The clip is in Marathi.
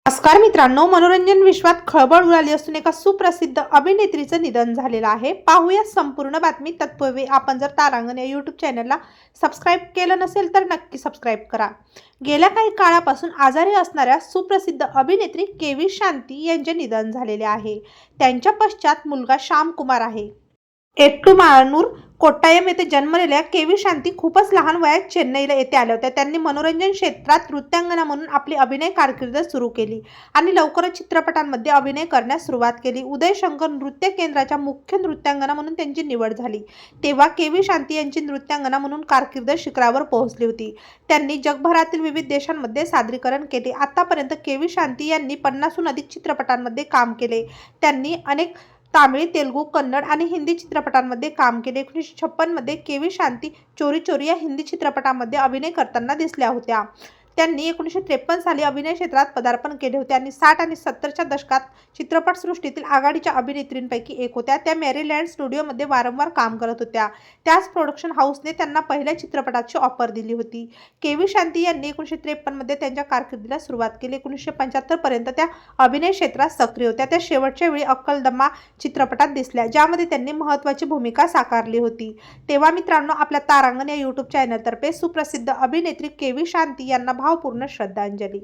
नमस्कार मित्रांनो, मनोरंजन विश्वात खळबळ उडाली असून एका सुप्रसिद्ध अभिनेत्रीचं निधन झालेलं आहे। पाहूया संपूर्ण बातमी। तत्पूर्वी आपण जर तारांगण या यूट्यूब चॅनलला सबस्क्राईब केलं नसेल तर नक्की सबस्क्राईब करा। गेल्या काही काळापासून आजारी असणाऱ्या सुप्रसिद्ध अभिनेत्री के.व्ही. शांती यांचे निधन झालेले आहे। त्यांच्या पश्चात मुलगा श्याम कुमार आहे। एट्टुमाळूर कोट्टायम येथे जन्मलेल्या के.व्ही. शांती खूपच लहान वयात चेन्नईला येथे आल्या होत्या। त्यांनी मनोरंजन क्षेत्रात नृत्यांगना म्हणून आपली अभिनय कारकीर्द सुरू केली आणि लवकरच चित्रपटांमध्ये अभिनय करण्यास सुरुवात केली। उदय शंकर नृत्य केंद्राच्या मुख्य नृत्यांगना म्हणून त्यांची निवड झाली। तेव्हा के.व्ही. शांती यांची नृत्यांगना म्हणून कारकीर्द शिखरावर पोहोचली होती। त्यांनी जगभरातील विविध देशांमध्ये सादरीकरण केले। आतापर्यंत के.व्ही. शांती यांनी 50हून अधिक चित्रपटांमध्ये काम केले। त्यांनी अनेक तामिळ, तेलुगू, कन्नड आणि हिंदी चित्रपटांमध्ये काम केले। 1956 मध्ये के.व्ही. शांती चोरी चोरी या हिंदी चित्रपटामध्ये अभिनय करताना दिसल्या होत्या। त्यांनी 1953 साली अभिनय क्षेत्रात पदार्पण केले होते आणि 60 आणि 70च्या दशकात चित्रपटसृष्टीतील आघाडीच्या अभिनेत्रींपैकी एक होत्या। त्या मेरीलँड स्टुडिओमध्ये वारंवार काम करत होत्या। त्याच प्रोडक्शन हाऊसने त्यांना पहिल्या चित्रपटाची ऑफर दिली होती। के.व्ही. शांती यांनी 1953 मध्ये त्यांच्या कारकिर्दीला सुरुवात केली। 1975 पर्यंत त्या अभिनय क्षेत्रात सक्रिय होत्या। त्या शेवटच्या वेळी अक्कलदम्मा चित्रपटात दिसल्या, ज्यामध्ये त्यांनी महत्त्वाची भूमिका साकारली होती। तेव्हा मित्रांनो, आपल्या तारांगण या यूट्यूब चॅनलतर्फे सुप्रसिद्ध अभिनेत्री के.व्ही. शांती यांना भावपूर्ण श्रद्धांजली।